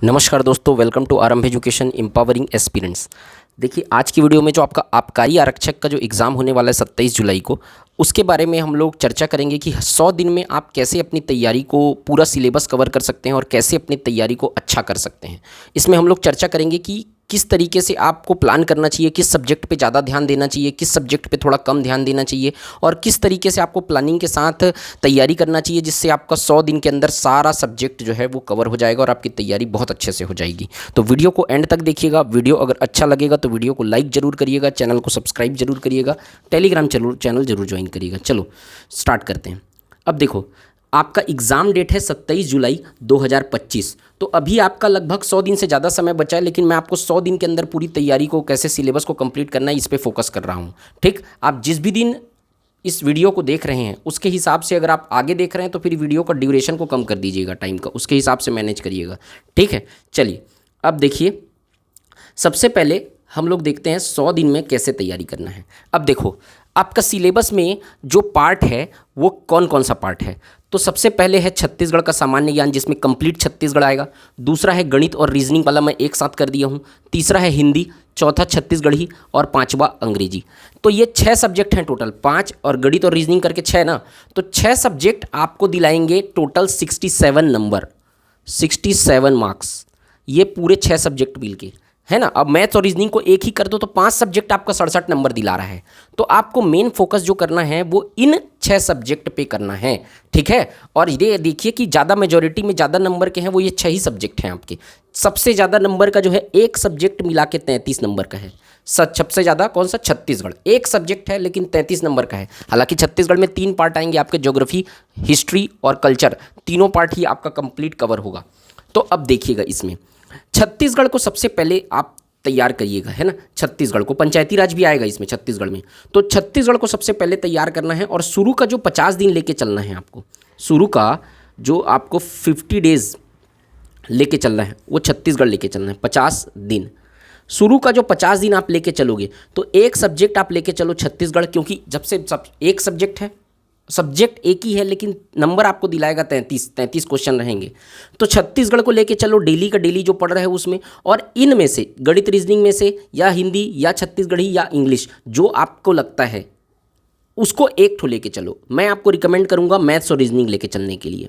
नमस्कार दोस्तों, welcome to आरंभ एजुकेशन एम्पावरिंग एस्पिरेंट्स। देखिए, आज की वीडियो में जो आपका आबकारी आरक्षक का जो एग्ज़ाम होने वाला है 27 जुलाई को, उसके बारे में हम लोग चर्चा करेंगे कि 100 दिन में आप कैसे अपनी तैयारी को पूरा सिलेबस कवर कर सकते हैं और कैसे अपनी तैयारी को अच्छा कर सकते हैं। इसमें हम लोग चर्चा करेंगे कि किस तरीके से आपको प्लान करना चाहिए, किस सब्जेक्ट पे ज़्यादा ध्यान देना चाहिए, किस सब्जेक्ट पे थोड़ा कम ध्यान देना चाहिए और किस तरीके से आपको प्लानिंग के साथ तैयारी करना चाहिए, जिससे आपका 100 दिन के अंदर सारा सब्जेक्ट जो है वो कवर हो जाएगा और आपकी तैयारी बहुत अच्छे से हो जाएगी। तो वीडियो को एंड तक देखिएगा। वीडियो अगर अच्छा लगेगा तो वीडियो को लाइक ज़रूर करिएगा, चैनल को सब्सक्राइब जरूर करिएगा, टेलीग्राम चैनल जरूर ज्वाइन करिएगा। चलो स्टार्ट करते हैं। अब देखो, आपका एग्ज़ाम डेट है 27 जुलाई 2025। तो अभी आपका लगभग 100 दिन से ज़्यादा समय बचा है, लेकिन मैं आपको 100 दिन के अंदर पूरी तैयारी को, कैसे सिलेबस को कंप्लीट करना है, इस पे फोकस कर रहा हूँ। ठीक, आप जिस भी दिन इस वीडियो को देख रहे हैं उसके हिसाब से अगर आप आगे देख रहे हैं तो फिर वीडियो का ड्यूरेशन को कम कर दीजिएगा, टाइम का उसके हिसाब से मैनेज करिएगा। ठीक है, चलिए अब देखिए, सबसे पहले हम लोग देखते हैं 100 दिन में कैसे तैयारी करना है। अब देखो, आपका सिलेबस में जो पार्ट है वो कौन कौन सा पार्ट है। तो सबसे पहले है छत्तीसगढ़ का सामान्य ज्ञान, जिसमें कंप्लीट छत्तीसगढ़ आएगा। दूसरा है गणित और रीजनिंग वाला, मैं एक साथ कर दिया हूँ। तीसरा है हिंदी, चौथा छत्तीसगढ़ी और पांचवा अंग्रेजी। तो ये 6 सब्जेक्ट हैं टोटल, 5 और गणित और रीजनिंग करके 6 ना। तो 6 सब्जेक्ट आपको दिलाएंगे टोटल 67 नंबर, 67 मार्क्स, ये पूरे 6 सब्जेक्ट मिल के, है ना। अब मैथ्स और रीजनिंग को एक ही कर दो तो 5 सब्जेक्ट आपका 67 नंबर दिला रहा है। तो आपको मेन फोकस जो करना है वो इन 6 सब्जेक्ट पे करना है। ठीक है, और ये देखिए कि ज़्यादा मेजॉरिटी में ज़्यादा नंबर के हैं वो ये 6 ही सब्जेक्ट हैं आपके। सबसे ज़्यादा नंबर का जो है एक सब्जेक्ट मिला के 33 नंबर का है। सबसे ज़्यादा कौन सा? छत्तीसगढ़। एक सब्जेक्ट है लेकिन 33 नंबर का है। हालांकि छत्तीसगढ़ में 3 पार्ट आएंगे आपके, ज्योग्राफी, हिस्ट्री और कल्चर, तीनों पार्ट ही आपका कंप्लीट कवर होगा। तो अब देखिएगा, इसमें छत्तीसगढ़ को सबसे पहले आप तैयार करिएगा, है ना। छत्तीसगढ़ को, पंचायती राज भी आएगा इसमें छत्तीसगढ़ में, तो छत्तीसगढ़ को सबसे पहले तैयार करना है। और शुरू का जो 50 दिन लेके चलना है आपको, शुरू का जो आपको 50 डेज लेके चलना है वो छत्तीसगढ़ लेके चलना है। 50 दिन, शुरू का जो 50 दिन आप लेके चलोगे तो एक सब्जेक्ट आप लेके चलो छत्तीसगढ़, क्योंकि जब से एक सब्जेक्ट है, सब्जेक्ट एक ही है लेकिन नंबर आपको दिलाएगा 33 क्वेश्चन रहेंगे। तो छत्तीसगढ़ को लेके चलो, डेली का डेली जो पढ़ रहे हो उसमें, और इनमें से गणित रीजनिंग में से या हिंदी या छत्तीसगढ़ी या इंग्लिश जो आपको लगता है उसको एक ठो लेके चलो। मैं आपको रिकमेंड करूंगा मैथ्स और रीजनिंग लेके चलने के लिए।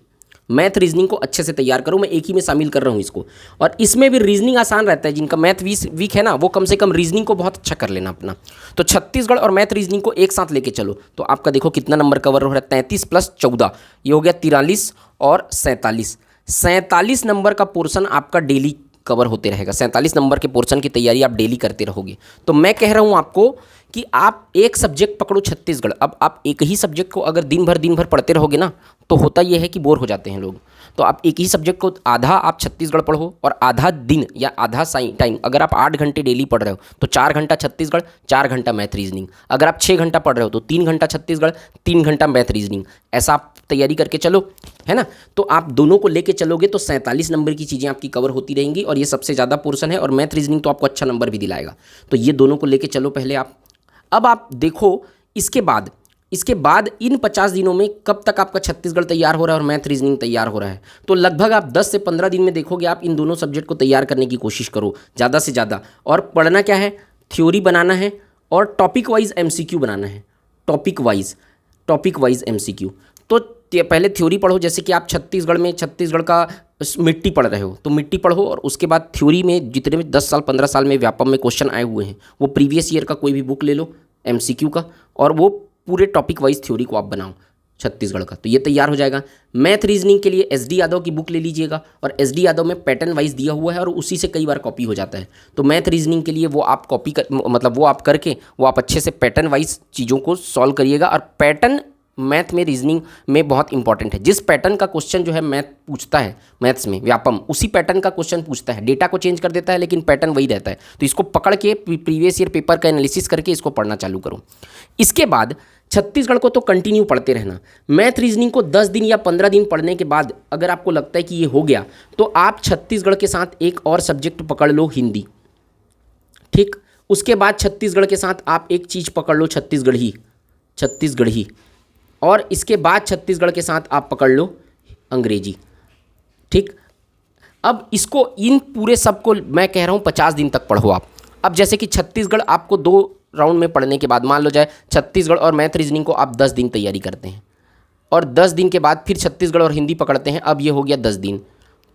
मैथ रीजनिंग को अच्छे से तैयार करो, मैं एक ही में शामिल कर रहा हूँ इसको। और इसमें भी रीजनिंग आसान रहता है, जिनका मैथ वीक है ना वो कम से कम रीजनिंग को बहुत अच्छा कर लेना अपना। तो छत्तीसगढ़ और मैथ रीजनिंग को एक साथ लेके चलो तो आपका देखो कितना नंबर कवर हो रहा है। 33 + 14 ये हो गया 43 और 47 नंबर का पोर्शन आपका डेली कवर होते रहेगा। 47 नंबर के पोर्शन की तैयारी आप डेली करते रहोगे। तो मैं कह रहा हूँ आपको कि आप एक सब्जेक्ट पकड़ो छत्तीसगढ़। अब आप एक ही सब्जेक्ट को अगर दिन भर पढ़ते रहोगे ना तो होता यह है कि बोर हो जाते हैं लोग। तो आप एक ही सब्जेक्ट को आधा आप छत्तीसगढ़ पढ़ो और आधा दिन या आधा टाइम, अगर आप 8 घंटे डेली पढ़ रहे हो तो 4 घंटा छत्तीसगढ़, 4 घंटा मैथ रीजनिंग। अगर आप 6 घंटा पढ़ रहे हो तो 3 घंटा छत्तीसगढ़, 3 घंटा मैथ रीजनिंग। ऐसा आप तैयारी करके चलो, है ना। तो आप दोनों को लेके चलोगे तो 47 नंबर की चीज़ें आपकी कवर होती रहेंगी और ये सबसे ज़्यादा पोर्शन है। और मैथ रीजनिंग तो आपको अच्छा नंबर भी दिलाएगा। तो ये दोनों को लेके चलो पहले आप। अब आप देखो इसके बाद इन 50 दिनों में कब तक आपका छत्तीसगढ़ तैयार हो रहा है और मैथ रीजनिंग तैयार हो रहा है। तो लगभग आप 10 से 15 दिन में देखोगे आप इन दोनों सब्जेक्ट को तैयार करने की कोशिश करो ज़्यादा से ज़्यादा। और पढ़ना क्या है? थ्योरी बनाना है और टॉपिक वाइज MCQ बनाना है। Topic wise MCQ। तो पहले थ्योरी पढ़ो, जैसे कि आप छत्तीसगढ़ का मिट्टी पढ़ रहे हो तो मिट्टी पढ़ो, और उसके बाद थ्योरी में जितने भी 10 साल 15 साल में व्यापम में क्वेश्चन आए हुए हैं वो प्रीवियस ईयर का कोई भी बुक ले लो MCQ का, और वो पूरे टॉपिक वाइज थ्योरी को आप बनाओ छत्तीसगढ़ का। तो ये तैयार हो जाएगा। मैथ रीजनिंग के लिए SD यादव की बुक ले लीजिएगा, और SD यादव में पैटर्न वाइज दिया हुआ है और उसी से कई बार कॉपी हो जाता है। तो मैथ रीजनिंग के लिए वो आप कॉपी कर, मतलब वो आप करके वो आप अच्छे से पैटर्न वाइज चीज़ों को सॉल्व करिएगा। और पैटर्न मैथ में रीजनिंग में बहुत इंपॉर्टेंट है। जिस पैटर्न का क्वेश्चन जो है मैथ पूछता है, मैथ्स में व्यापम उसी पैटर्न का क्वेश्चन पूछता है। डेटा को चेंज कर देता है लेकिन पैटर्न वही रहता है। तो इसको पकड़ के प्रीवियस ईयर पेपर का एनालिसिस करके इसको पढ़ना चालू करो। इसके बाद छत्तीसगढ़ को तो कंटिन्यू पढ़ते रहना। मैथ रीजनिंग को 10 दिन या 15 दिन पढ़ने के बाद अगर आपको लगता है कि ये हो गया तो आप छत्तीसगढ़ के साथ एक और सब्जेक्ट पकड़ लो, हिंदी। ठीक, उसके बाद छत्तीसगढ़ के साथ आप एक चीज़ पकड़ लो, छत्तीसगढ़ी। और इसके बाद छत्तीसगढ़ के साथ आप पकड़ लो अंग्रेजी। ठीक, अब इसको इन पूरे सब को मैं कह रहा हूँ 50 दिन तक पढ़ो आप। अब जैसे कि छत्तीसगढ़ आपको 2 राउंड में पढ़ने के बाद मान लो जाए छत्तीसगढ़ और मैथ रीजनिंग को आप 10 दिन तैयारी करते हैं और 10 दिन के बाद फिर छत्तीसगढ़ और हिंदी पकड़ते हैं, अब ये हो गया 10 दिन,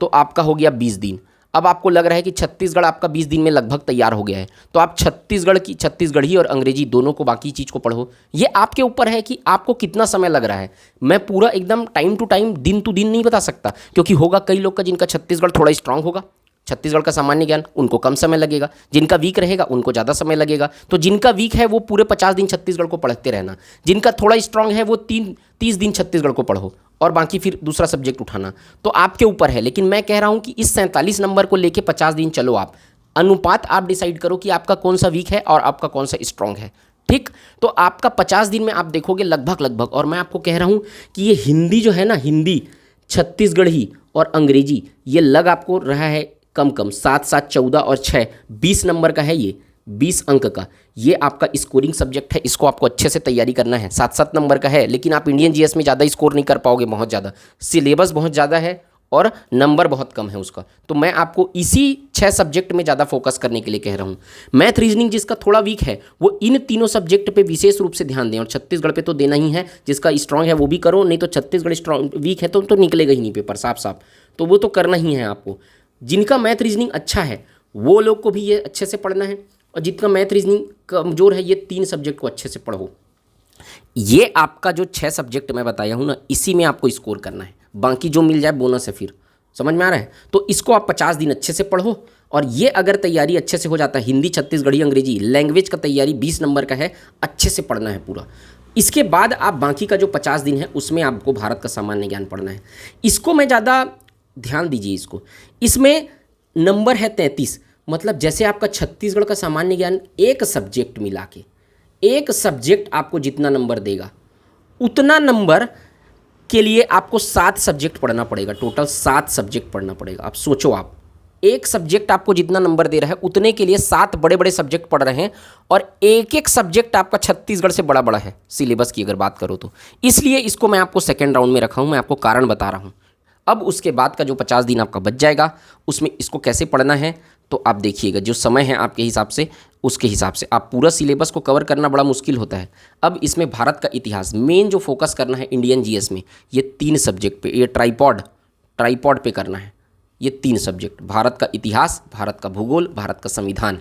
तो आपका हो गया 20 दिन। अब आपको लग रहा है कि छत्तीसगढ़ आपका 20 दिन में लगभग तैयार हो गया है, तो आप छत्तीसगढ़ी और अंग्रेजी दोनों को बाकी चीज़ को पढ़ो। ये आपके ऊपर है कि आपको कितना समय लग रहा है। मैं पूरा एकदम टाइम टू टाइम दिन टू दिन नहीं बता सकता, क्योंकि होगा कई लोग का जिनका छत्तीसगढ़ थोड़ा स्ट्रांग होगा, छत्तीसगढ़ का सामान्य ज्ञान, उनको कम समय लगेगा, जिनका वीक रहेगा उनको ज़्यादा समय लगेगा। तो जिनका वीक है वो पूरे 50 दिन छत्तीसगढ़ को पढ़ते रहना, जिनका थोड़ा स्ट्रांग है वो 30 दिन छत्तीसगढ़ को पढ़ो और बाकी फिर दूसरा सब्जेक्ट उठाना, तो आपके ऊपर है। लेकिन मैं कह रहा हूँ कि इस 47 नंबर को लेके 50 दिन चलो आप। अनुपात आप डिसाइड करो कि आपका कौन सा वीक है और आपका कौन सा स्ट्रांग है, ठीक। तो आपका 50 दिन में आप देखोगे लगभग, और मैं आपको कह रहा हूँ कि ये हिंदी जो है ना, हिंदी, छत्तीसगढ़ी और अंग्रेजी, ये लग आपको रहा है कम 7 7 14 और 6 20 नंबर का है, ये 20 अंक का ये आपका स्कोरिंग सब्जेक्ट है। इसको आपको अच्छे से तैयारी करना है। 7 नंबर का है, लेकिन आप इंडियन जीएस में ज़्यादा स्कोर नहीं कर पाओगे, बहुत ज़्यादा सिलेबस बहुत ज़्यादा है और नंबर बहुत कम है उसका। तो मैं आपको इसी 6 सब्जेक्ट में ज़्यादा फोकस करने के लिए कह रहा हूँ। मैथ रीजनिंग जिसका थोड़ा वीक है वो इन तीनों सब्जेक्ट पे विशेष रूप से ध्यान दें, और छत्तीसगढ़ पे तो देना ही है। जिसका स्ट्रांग है वो भी करो, नहीं तो छत्तीसगढ़ स्ट्रांग वीक है तो निकलेगा ही नहीं पेपर साफ, तो वो तो करना ही है आपको। जिनका मैथ रीजनिंग अच्छा है वो लोग को भी ये अच्छे से पढ़ना है, और जितना मैथ रीजनिंग कमज़ोर है ये 3 सब्जेक्ट को अच्छे से पढ़ो। ये आपका जो 6 सब्जेक्ट मैं बताया हूँ ना, इसी में आपको स्कोर करना है, बाकी जो मिल जाए बोनस है। फिर समझ में आ रहा है? तो इसको आप 50 दिन अच्छे से पढ़ो, और ये अगर तैयारी अच्छे से हो जाता है, हिंदी, छत्तीसगढ़ी, अंग्रेजी, लैंग्वेज का तैयारी 20 नंबर का है, अच्छे से पढ़ना है पूरा। इसके बाद आप बाकी का जो 50 दिन है उसमें आपको भारत का सामान्य ज्ञान पढ़ना है। इसको मैं ज़्यादा ध्यान दीजिए इसको, इसमें नंबर है 33, मतलब जैसे आपका छत्तीसगढ़ का सामान्य ज्ञान एक सब्जेक्ट मिला के, एक सब्जेक्ट आपको जितना नंबर देगा उतना नंबर के लिए आपको 7 सब्जेक्ट पढ़ना पड़ेगा, टोटल 7 सब्जेक्ट पढ़ना पड़ेगा। आप सोचो, आप एक सब्जेक्ट आपको जितना नंबर दे रहा है उतने के लिए 7 बड़े बड़े सब्जेक्ट पढ़ रहे हैं, और एक एक सब्जेक्ट आपका छत्तीसगढ़ से बड़ा बड़ा है सिलेबस की अगर बात करो तो। इसलिए इसको मैं आपको सेकेंड राउंड में रखा हूँ, मैं आपको कारण बता रहा हूँ। अब उसके बाद का जो 50 दिन आपका बच जाएगा उसमें इसको कैसे पढ़ना है तो आप देखिएगा, जो समय है आपके हिसाब से उसके हिसाब से आप पूरा सिलेबस को कवर करना बड़ा मुश्किल होता है। अब इसमें भारत का इतिहास मेन जो फोकस करना है इंडियन जीएस में, ये 3 सब्जेक्ट पे, ये ट्राइपॉड पे करना है। ये 3 सब्जेक्ट, भारत का इतिहास, भारत का भूगोल, भारत का संविधान।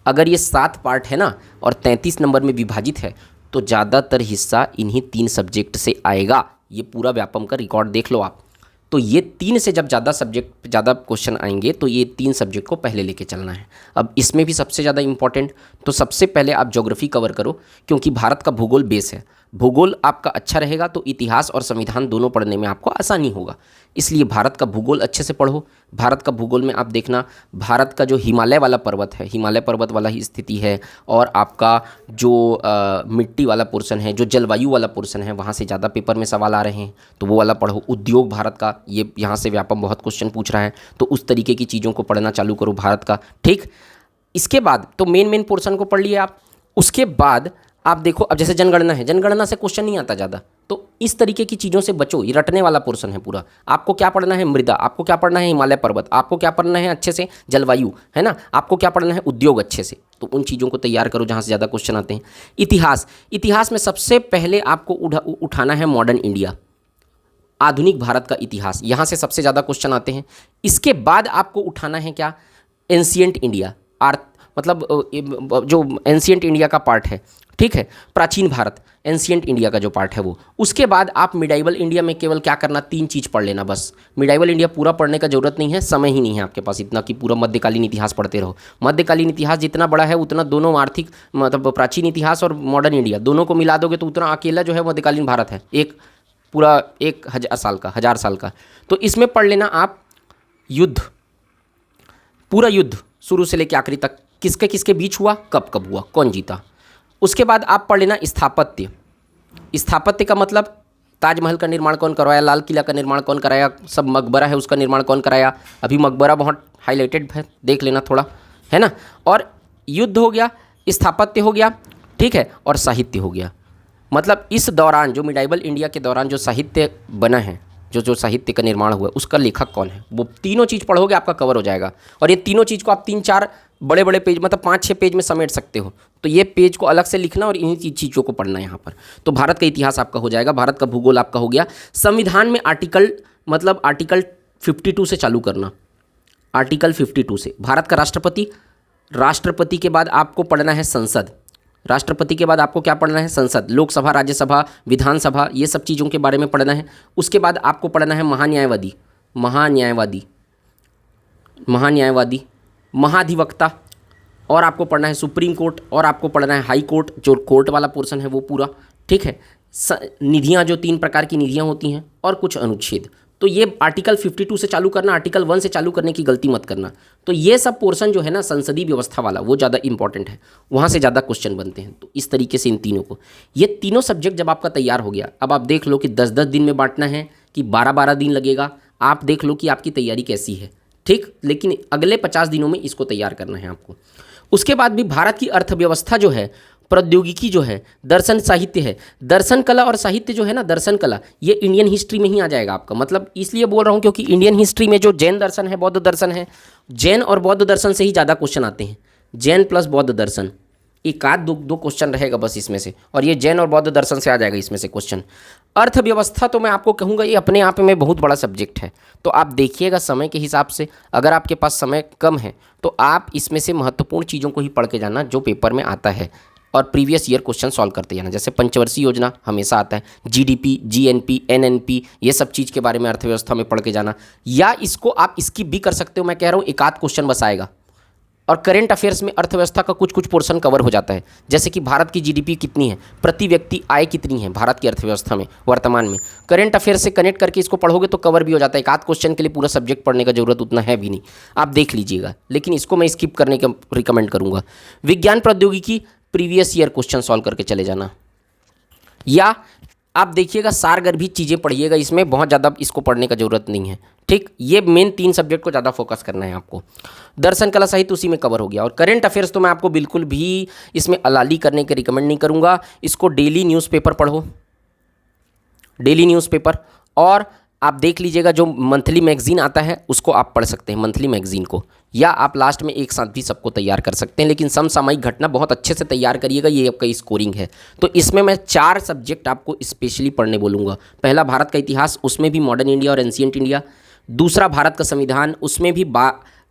अगर ये 7 पार्ट है ना और 33 नंबर में विभाजित है तो ज़्यादातर हिस्सा इन्हीं 3 सब्जेक्ट से आएगा। ये पूरा व्यापम का रिकॉर्ड देख लो आप। तो ये 3 से जब ज़्यादा क्वेश्चन आएंगे तो ये 3 सब्जेक्ट को पहले लेके चलना है। अब इसमें भी सबसे ज़्यादा इंपॉर्टेंट, तो सबसे पहले आप ज्योग्राफी कवर करो, क्योंकि भारत का भूगोल बेस है। भूगोल आपका अच्छा रहेगा तो इतिहास और संविधान दोनों पढ़ने में आपको आसानी होगा। इसलिए भारत का भूगोल अच्छे से पढ़ो। भारत का भूगोल में आप देखना, भारत का जो हिमालय वाला पर्वत है, हिमालय पर्वत वाला ही स्थिति है, और आपका जो मिट्टी वाला पोर्शन है, जो जलवायु वाला पोर्शन है, वहाँ से ज़्यादा पेपर में सवाल आ रहे हैं तो वो वाला पढ़ो। उद्योग भारत का, ये यहाँ से व्यापम बहुत क्वेश्चन पूछ रहा है, तो उस तरीके की चीज़ों को पढ़ना चालू करो भारत का, ठीक। इसके बाद तो मेन पोर्शन को पढ़ लिए आप। उसके बाद आप देखो, अब जैसे जनगणना है, जनगणना से क्वेश्चन नहीं आता ज़्यादा, तो इस तरीके की चीज़ों से बचो। ये रटने वाला पोर्शन है पूरा। आपको क्या पढ़ना है? मृदा। आपको क्या पढ़ना है? हिमालय पर्वत। आपको क्या पढ़ना है अच्छे से? जलवायु, है ना। आपको क्या पढ़ना है? उद्योग अच्छे से। तो उन चीज़ों को तैयार करो जहाँ से ज़्यादा क्वेश्चन आते हैं। इतिहास में सबसे पहले आपको उठाना है मॉडर्न इंडिया, आधुनिक भारत का इतिहास, यहाँ से सबसे ज़्यादा क्वेश्चन आते हैं। इसके बाद आपको उठाना है क्या? एंशिएंट इंडिया, मतलब जो एंशिएंट इंडिया का पार्ट है, ठीक है, प्राचीन भारत, एंशिएंट इंडिया का जो पार्ट है वो। उसके बाद आप मिडाइवल इंडिया में केवल क्या करना, 3 चीज़ पढ़ लेना बस। मिडाइवल इंडिया पूरा पढ़ने का जरूरत नहीं है, समय ही नहीं है आपके पास इतना कि पूरा मध्यकालीन इतिहास पढ़ते रहो। मध्यकालीन इतिहास जितना बड़ा है उतना दोनों आर्थिक, मतलब प्राचीन इतिहास और मॉडर्न इंडिया दोनों को मिला दोगे तो उतना अकेला जो है मध्यकालीन भारत है, एक पूरा 1000 साल का। तो इसमें पढ़ लेना आप युद्ध, पूरा युद्ध शुरू से लेकर आखिरी तक, किसके किसके बीच हुआ, कब कब हुआ, कौन जीता। उसके बाद आप पढ़ लेना स्थापत्य। स्थापत्य का मतलब ताजमहल का निर्माण कौन करवाया, लाल किला का निर्माण कौन कराया, सब मकबरा है उसका निर्माण कौन कराया। अभी मकबरा बहुत हाईलाइटेड है, देख लेना थोड़ा, है ना। और युद्ध हो गया, स्थापत्य हो गया, ठीक है, और साहित्य हो गया। मतलब इस दौरान जो मिडाइवल इंडिया के दौरान जो साहित्य बना है जो जो साहित्य का निर्माण हुआ उसका लेखक कौन है, वो तीनों चीज़ पढ़ोगे आपका कवर हो जाएगा। और ये तीनों चीज़ को आप 3-4 बड़े बड़े पेज मतलब 5-6 पेज में समेट सकते हो। तो ये पेज को अलग से लिखना और इन्हीं चीज़ों को पढ़ना है यहाँ पर। तो भारत का इतिहास आपका हो जाएगा, भारत का भूगोल आपका हो गया। संविधान में आर्टिकल 52 से चालू करना, आर्टिकल 52 से। भारत का राष्ट्रपति, राष्ट्रपति के बाद आपको पढ़ना है संसद, राष्ट्रपति के बाद आपको क्या पढ़ना है, संसद, लोकसभा, राज्यसभा, विधानसभा, ये सब चीज़ों के बारे में पढ़ना है। उसके बाद आपको पढ़ना है महान्यायवादी, महान्यायवादी, महान्यायवादी, महाधिवक्ता, और आपको पढ़ना है सुप्रीम कोर्ट, और आपको पढ़ना है हाई कोर्ट, जो कोर्ट वाला पोर्शन है वो पूरा, ठीक है। निधियाँ, जो 3 प्रकार की निधियाँ होती हैं, और कुछ अनुच्छेद। तो ये आर्टिकल 52 से चालू करना, आर्टिकल 1 से चालू करने की गलती मत करना। तो ये सब पोर्शन जो है ना संसदीय व्यवस्था वाला, वो ज़्यादा इंपॉर्टेंट है, वहाँ से ज़्यादा क्वेश्चन बनते हैं। तो इस तरीके से इन तीनों को, ये तीनों सब्जेक्ट जब आपका तैयार हो गया, अब आप देख लो कि 10-10 दिन में बांटना है कि 12-12 दिन लगेगा। आप देख लो कि आपकी तैयारी कैसी है, ठीक। लेकिन अगले 50 दिनों में इसको तैयार करना है आपको। उसके बाद भी भारत की अर्थव्यवस्था जो है, प्रौद्योगिकी जो है, दर्शन साहित्य है, दर्शन कला और साहित्य जो है ना, दर्शन कला, ये इंडियन हिस्ट्री में ही आ जाएगा आपका। मतलब इसलिए बोल रहा हूँ क्योंकि इंडियन हिस्ट्री में जो जैन दर्शन है, बौद्ध दर्शन है, जैन और बौद्ध दर्शन से ही ज़्यादा क्वेश्चन आते हैं। जैन प्लस बौद्ध दर्शन, एक आध दो क्वेश्चन रहेगा बस इसमें से, और ये जैन और बौद्ध दर्शन से आ जाएगा इसमें से क्वेश्चन। अर्थव्यवस्था तो मैं आपको कहूँगा ये अपने आप में बहुत बड़ा सब्जेक्ट है। तो आप देखिएगा समय के हिसाब से, अगर आपके पास समय कम है तो आप इसमें से महत्वपूर्ण चीज़ों को ही पढ़ के जाना जो पेपर में आता है, और प्रीवियस ईयर क्वेश्चन सॉल्व करते जाना। जैसे पंचवर्षीय योजना हमेशा आता है, जीडीपी, जीएनपी, एनएनपी, ये सब चीज़ के बारे में अर्थव्यवस्था में पढ़ के जाना। या इसको आप स्किप भी कर सकते हो, मैं कह रहा हूँ एक आध क्वेश्चन बस आएगा। और करेंट अफेयर्स में अर्थव्यवस्था का कुछ पोर्शन कवर हो जाता है। जैसे कि भारत की जीडीपी कितनी है, प्रति व्यक्ति आय कितनी है भारत की अर्थव्यवस्था में वर्तमान में, करेंट अफेयर्स से कनेक्ट करके इसको पढ़ोगे तो कवर भी हो जाता है। एक आध क्वेश्चन के लिए पूरा सब्जेक्ट पढ़ने का जरूरत उतना है भी नहीं, आप देख लीजिएगा। लेकिन इसको मैं स्किप करने का रिकमेंड करूँगा। विज्ञान प्रौद्योगिकी प्रीवियस ईयर क्वेश्चन सॉल्व करके चले जाना। या आप देखिएगा सारगर्भित चीज़ें पढ़िएगा, इसमें बहुत ज़्यादा इसको पढ़ने का जरूरत नहीं है, ठीक। ये मेन 3 सब्जेक्ट को ज़्यादा फोकस करना है आपको। दर्शन कला साहित्य उसी में कवर हो गया। और करंट अफेयर्स तो मैं आपको बिल्कुल भी इसमें अलाली करने के रिकमेंड नहीं करूँगा। इसको डेली न्यूज़पेपर पढ़ो, डेली न्यूज़पेपर। और आप देख लीजिएगा जो मंथली मैगजीन आता है उसको आप पढ़ सकते हैं, मंथली मैगजीन को, या आप लास्ट में एक साथ भी सबको तैयार कर सकते हैं। लेकिन समसामयिक घटना बहुत अच्छे से तैयार करिएगा, ये आपका स्कोरिंग है। तो इसमें मैं 4 सब्जेक्ट आपको स्पेशली पढ़ने बोलूँगा। पहला भारत का इतिहास, उसमें भी मॉडर्न इंडिया और एंशिएंट इंडिया। दूसरा भारत का संविधान, उसमें भी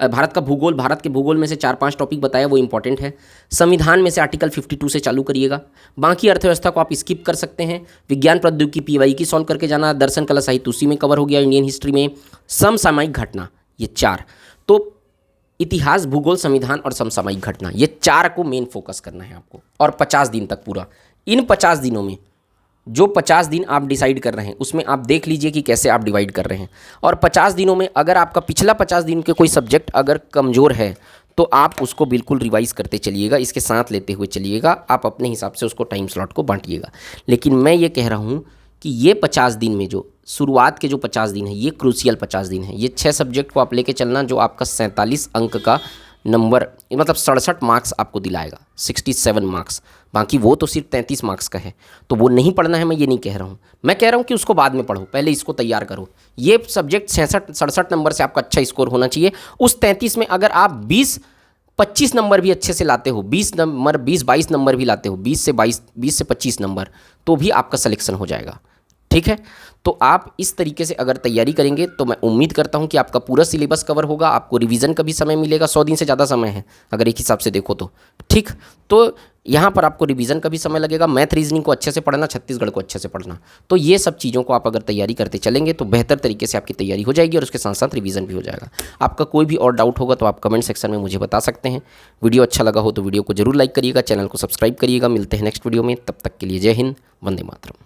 भारत का भूगोल, भारत के भूगोल में से 4-5 टॉपिक बताया वो इंपॉर्टेंट है। संविधान में से आर्टिकल 52 से चालू करिएगा। बाकी अर्थव्यवस्था को आप स्किप कर सकते हैं। विज्ञान प्रौद्योगिकी पीवाई की सॉल्व करके जाना। दर्शन कला साहित्य उसी में कवर हो गया, इंडियन हिस्ट्री में। समसामयिक घटना, ये 4। तो इतिहास, भूगोल, संविधान और समसामयिक घटना, ये 4 को मेन फोकस करना है आपको। और 50 दिन तक पूरा, इन 50 दिनों में जो 50 दिन आप डिसाइड कर रहे हैं उसमें आप देख लीजिए कि कैसे आप डिवाइड कर रहे हैं। और 50 दिनों में अगर आपका पिछला 50 दिन के कोई सब्जेक्ट अगर कमज़ोर है तो आप उसको बिल्कुल रिवाइज़ करते चलिएगा, इसके साथ लेते हुए चलिएगा। आप अपने हिसाब से उसको टाइम स्लॉट को बांटिएगा। लेकिन मैं ये कह रहा हूँ कि ये 50 दिन में जो शुरुआत के जो 50 दिन है ये क्रूशियल 50 दिन है। ये 6 सब्जेक्ट को आप लेके चलना, जो आपका 47 अंक का नंबर, मतलब 67 मार्क्स आपको दिलाएगा, 67 मार्क्स। बाकी वो तो सिर्फ 33 मार्क्स का है, तो वो नहीं पढ़ना है, मैं ये नहीं कह रहा हूँ। मैं कह रहा हूँ कि उसको बाद में पढ़ो, पहले इसको तैयार करो। ये सब्जेक्ट 66-67 नंबर से आपका अच्छा स्कोर होना चाहिए। उस 33 में अगर आप 20-25 नंबर भी अच्छे से लाते हो, 20-22 नंबर भी लाते हो, 20 से 25 नंबर, तो भी आपका सिलेक्शन हो जाएगा, ठीक है। तो आप इस तरीके से अगर तैयारी करेंगे तो मैं उम्मीद करता हूं कि आपका पूरा सिलेबस कवर होगा, आपको रिवीजन का भी समय मिलेगा। 100 दिन से ज़्यादा समय है अगर एक हिसाब से देखो तो, ठीक। तो यहाँ पर आपको रिवीजन का भी समय लगेगा। मैथ रीजनिंग को अच्छे से पढ़ना, छत्तीसगढ़ को अच्छे से पढ़ना। तो ये सब चीज़ों को आप अगर तैयारी करते चलेंगे तो बेहतर तरीके से आपकी तैयारी हो जाएगी और उसके साथ साथ रिवीजन भी हो जाएगा। आपका कोई भी और डाउट होगा तो आप कमेंट सेक्शन में मुझे बता सकते हैं। वीडियो अच्छा लगा हो तो वीडियो को जरूर लाइक करिएगा, चैनल को सब्सक्राइब करिएगा। मिलते हैं नेक्स्ट वीडियो में, तब तक के लिए जय हिंद, वंदे मातरम।